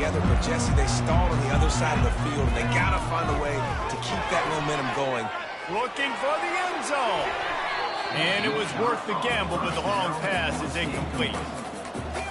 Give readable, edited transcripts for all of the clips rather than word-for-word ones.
together, but Jesse, they stalled on the other side of the field, and they got to find a way to keep that momentum going. Looking for the end zone. And it was worth the gamble, but the long pass is incomplete.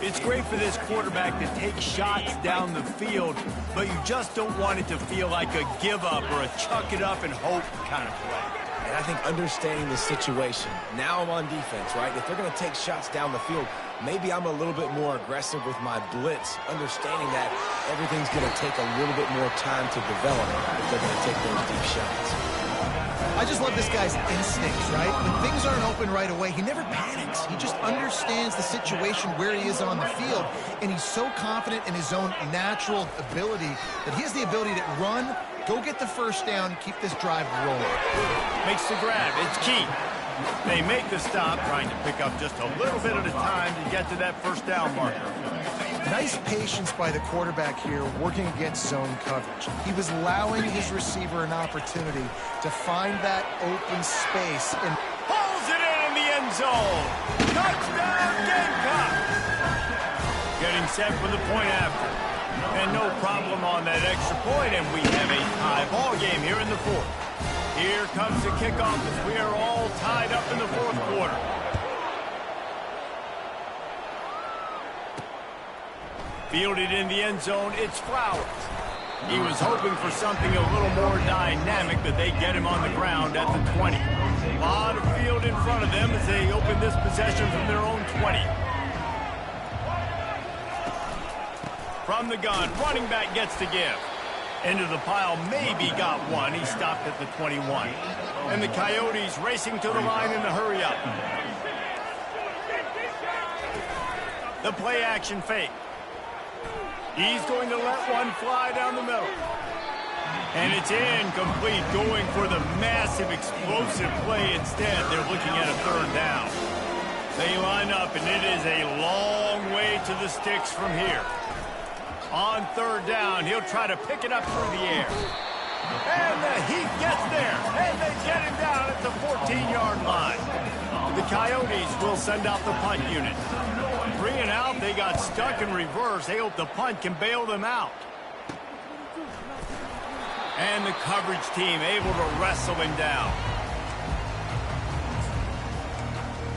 It's great for this quarterback to take shots down the field, but you just don't want it to feel like a give-up or a chuck-it-up and hope kind of play. And I think understanding the situation, now I'm on defense, right? If they're going to take shots down the field, maybe I'm a little bit more aggressive with my blitz, understanding that everything's going to take a little bit more time to develop if they're going to take those deep shots. I just love this guy's instincts, right? When things aren't open right away, he never panics. He just understands the situation where he is on the field, and he's so confident in his own natural ability that he has the ability to run, go get the first down, keep this drive rolling. Makes the grab. It's key. They make the stop, trying to pick up just a little bit at a time to get to that first down marker. Nice patience by the quarterback here, working against zone coverage. He was allowing his receiver an opportunity to find that open space. And pulls it in the end zone. Touchdown, Gamecocks! Getting set for the point after. And no problem on that extra point, and we have a tie ball game here in the fourth. Here comes the kickoff as we are all tied up in the fourth quarter. Fielded in the end zone, it's Flowers. He was hoping for something a little more dynamic, but they get him on the ground at the 20. A lot of field in front of them as they open this possession from their own 20. From the gun, running back gets to give. Into the pile, maybe got one. He stopped at the 21. And the Coyotes racing to the line in the hurry-up. The play-action fake. He's going to let one fly down the middle. And it's incomplete, going for the massive, explosive play instead. They're looking at a third down. They line up, and it is a long way to the sticks from here. On third down, he'll try to pick it up through the air. And the Heat gets there, and they get him down at the 14-yard line. The Coyotes will send out the punt unit. 3 and out, they got stuck in reverse. They hope the punt can bail them out. And the coverage team able to wrestle him down.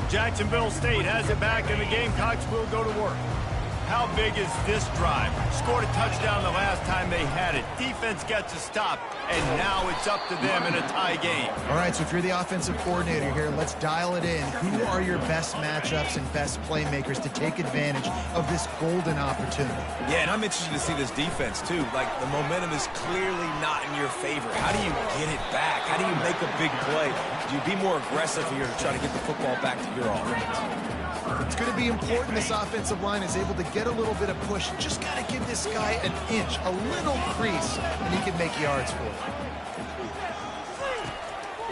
Jacksonville State has it back, and the Gamecocks will go to work. How big is this drive? Scored a touchdown the last time they had it. Defense gets a stop, and now it's up to them in a tie game. All right, so if you're the offensive coordinator here, let's dial it in. Who are your best matchups and best playmakers to take advantage of this golden opportunity? Yeah, and I'm interested to see this defense, too. Like, the momentum is clearly not in your favor. How do you get it back? How do you make a big play? Do you be more aggressive here to try to get the football back to your offense? It's going to be important this offensive line is able to get a little bit of push. Just got to give this guy an inch, a little crease, and he can make yards for it.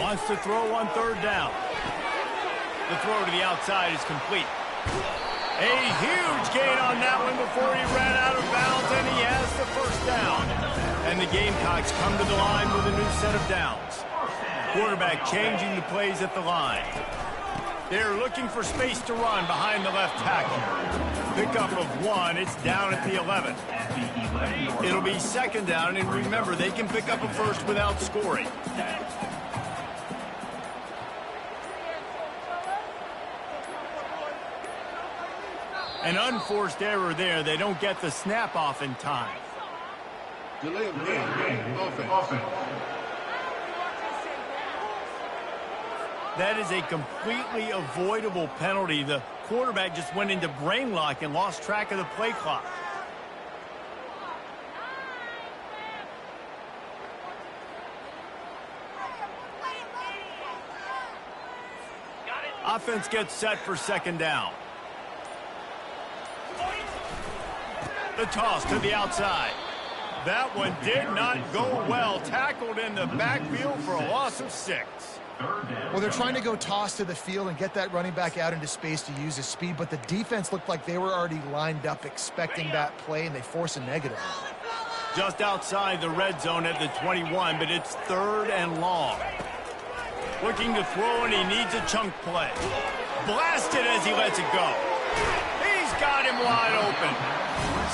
Wants to throw on third down. The throw to the outside is complete. A huge gain on that one before he ran out of bounds, and he has the first down. And the Gamecocks come to the line with a new set of downs. Quarterback changing the plays at the line. They're looking for space to run behind the left tackle. Pickup of one. It's down at the 11. It'll be second down, and remember, they can pick up a first without scoring. An unforced error there. They don't get the snap off in time. Delay of game. Offense. That is a completely avoidable penalty. The quarterback just went into brain lock and lost track of the play clock. Offense gets set for second down. The toss to the outside. That one did not go well. Tackled in the backfield for a loss of 6. Well, they're trying to go toss to the field and get that running back out into space to use his speed, but the defense looked like they were already lined up expecting that play, and they force a negative. Just outside the red zone at the 21, but it's third and long. Looking to throw, and he needs a chunk play. Blasted as he lets it go. He's got him wide open.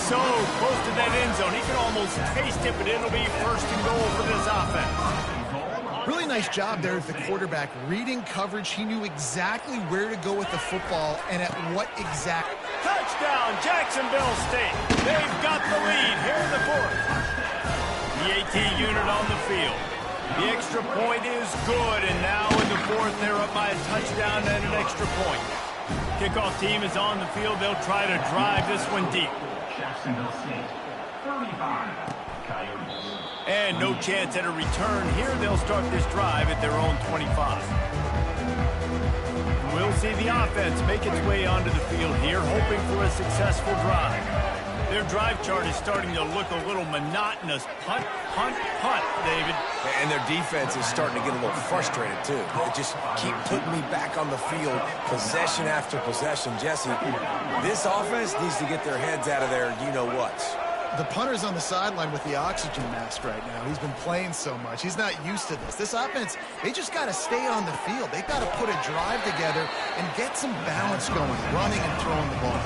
So close to that end zone. He can almost taste it, but it'll be first and goal for this offense. Really nice job there of the quarterback. Reading coverage, he knew exactly where to go with the football and at what exact. Touchdown, Jacksonville State. They've got the lead here in the fourth. The AT unit on the field. The extra point is good, and now in the fourth, they're up by a touchdown and an extra point. Kickoff team is on the field. They'll try to drive this one deep. Jacksonville State, 35, Coyotes. And no chance at a return here. They'll start this drive at their own 25. We'll see the offense make its way onto the field here, hoping for a successful drive. Their drive chart is starting to look a little monotonous. Punt, punt, punt, David. And their defense is starting to get a little frustrated, too. They just keep putting me back on the field, possession after possession. Jesse, this offense needs to get their heads out of their you-know-whats. The punter's on the sideline with the oxygen mask right now. He's been playing so much. He's not used to this. This offense, they just got to stay on the field. They've got to put a drive together and get some balance going, running and throwing the ball.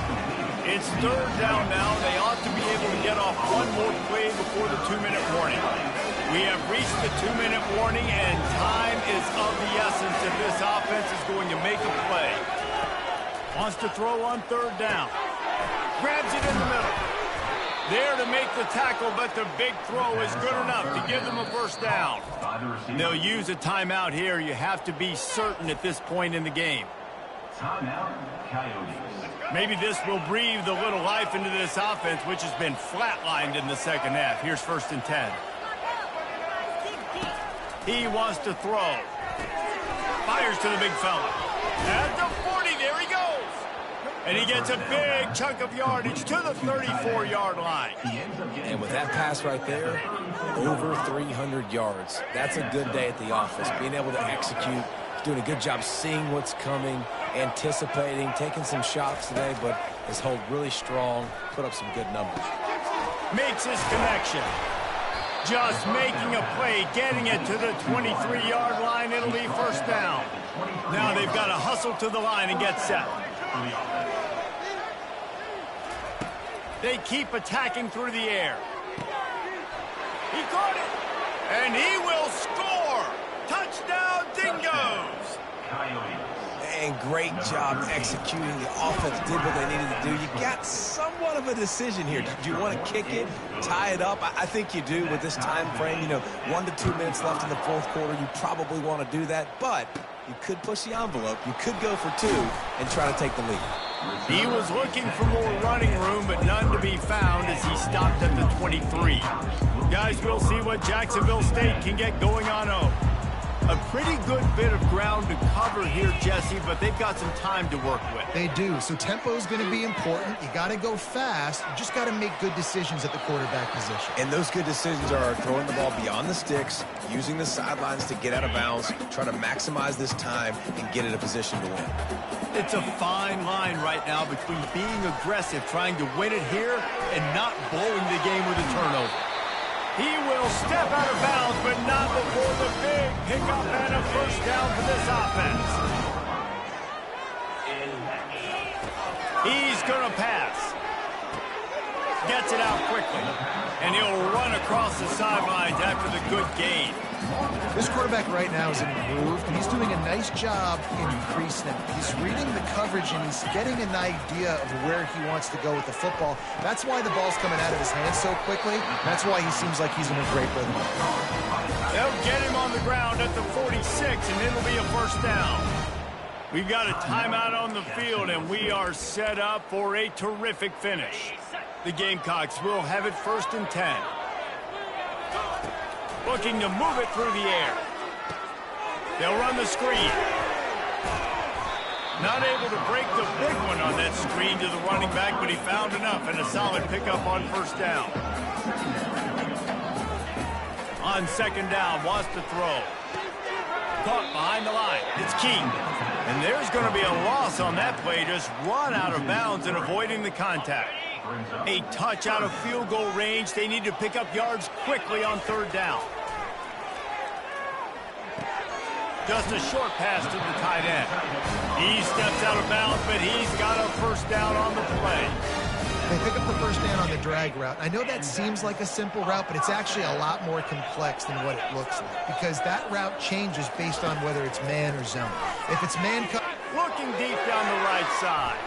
It's third down now. They ought to be able to get off one more play before the 2-minute warning. We have reached the 2-minute warning, and time is of the essence if this offense is going to make a play. Wants to throw on third down. Grabs it in the middle. There to make the tackle, but the big throw is good enough to give them a first down. They'll use a timeout here. You have to be certain at this point in the game. Timeout, Coyotes. Maybe this will breathe a little life into this offense, which has been flatlined in the second half. Here's 1st and 10. He wants to throw. Fires to the big fella. At the 40, there he goes. And he gets a big chunk of yardage to the 34-yard line. And with that pass right there, over 300 yards. That's a good day at the office. Being able to execute, doing a good job seeing what's coming, anticipating, taking some shots today, but has held really strong, put up some good numbers. Makes his connection. Just making a play, getting it to the 23-yard line. It'll be first down. Now they've got to hustle to the line and get set. They keep attacking through the air. He caught it. And he will score. Touchdown, Dingoes. And great job executing. The offense did what they needed to do. You got somewhat of a decision here. Do you want to kick it, tie it up? I think you do with this time frame. 1 to 2 minutes left in the fourth quarter. You probably want to do that, but you could push the envelope. You could go for 2 and try to take the lead. He was looking for more running room, but none to be found as he stopped at the 23. Guys, we'll see what Jacksonville State can get going on home. A pretty good bit of ground to cover here, Jesse, but they've got some time to work with. They do, so tempo is going to be important. You got to go fast. You just got to make good decisions at the quarterback position. And those good decisions are throwing the ball beyond the sticks, using the sidelines to get out of bounds, trying to maximize this time and get in a position to win. It's a fine line right now between being aggressive, trying to win it here, and not blowing the game with a turnover. He will step out of bounds, but not before the big pickup and a first down for this offense. He's going to pass. Gets it out quickly. And he'll run across the sidelines after the good gain. This quarterback right now is in a groove, and he's doing a nice job in crease now. He's reading the coverage, and he's getting an idea of where he wants to go with the football. That's why the ball's coming out of his hands so quickly. That's why he seems like he's in a great rhythm. They'll get him on the ground at the 46, and it'll be a first down. We've got a timeout on the field, and we are set up for a terrific finish. The Gamecocks will have it 1st and 10. Looking to move it through the air. They'll run the screen. Not able to break the big one on that screen to the running back, but he found enough and a solid pickup on first down. On second down, wants to throw. Caught behind the line. It's King. And there's going to be a loss on that play. Just run out of bounds and avoiding the contact. A touch out of field goal range. They need to pick up yards quickly on third down. Just a short pass to the tight end. He steps out of bounds, but he's got a first down on the play. They pick up the first down on the drag route. I know that seems like a simple route, but it's actually a lot more complex than what it looks like because that route changes based on whether it's man or zone. If it's man... Looking deep down the right side.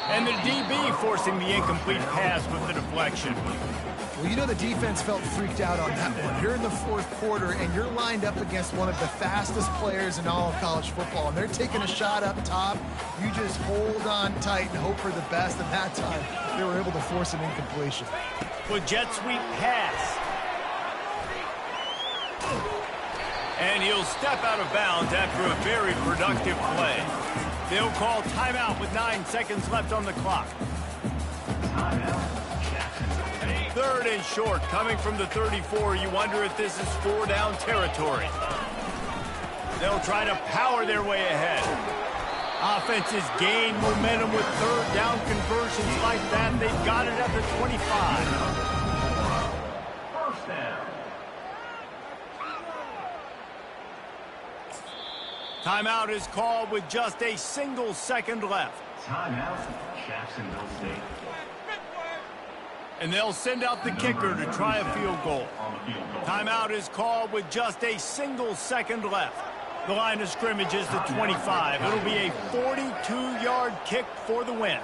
And the DB forcing the incomplete pass with the deflection. Well, you know the defense felt freaked out on that one. You're in the fourth quarter, and you're lined up against one of the fastest players in all of college football, and they're taking a shot up top. You just hold on tight and hope for the best, and that time they were able to force an incompletion. With jet sweep pass. And he'll step out of bounds after a very productive play. They'll call timeout with 9 seconds left on the clock. Third and short, coming from the 34. You wonder if this is 4-down territory. They'll try to power their way ahead. Offenses gain momentum with third down conversions like that. They've got it at the 25. First down. Timeout is called with just a single second left. Timeout, Jacksonville State. And they'll send out the kicker to try a field goal. On the field goal. Timeout is called with just a single second left. The line of scrimmage is the 25. It'll be a 42-yard kick for the win.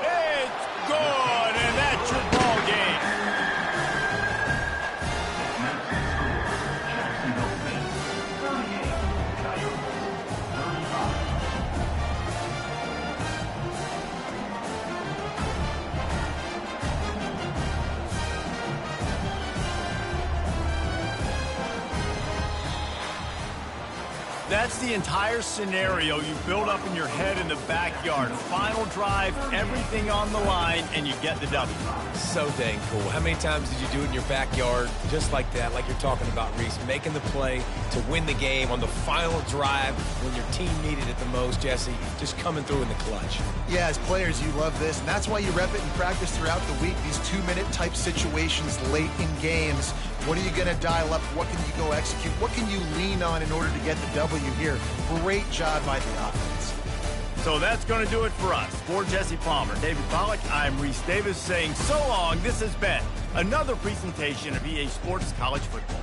It's good, and that's your ball game. Jacksonville State, 38. Coyotes, 35. That's the entire scenario you build up in your head in the backyard. Final drive, everything on the line, and you get the W. So dang cool. How many times did you do it in your backyard just like that, like you're talking about, Reese, making the play to win the game on the final drive when your team needed it the most, Jesse, just coming through in the clutch. Yeah, as players, you love this, and that's why you rep it in practice throughout the week, these 2-minute type situations late in games. What are you going to dial up? What can you go execute? What can you lean on in order to get the W here? Great job by the offense. So that's going to do it for us. For Jesse Palmer, David Pollack, I'm Reese Davis saying so long. This has been another presentation of EA Sports College Football.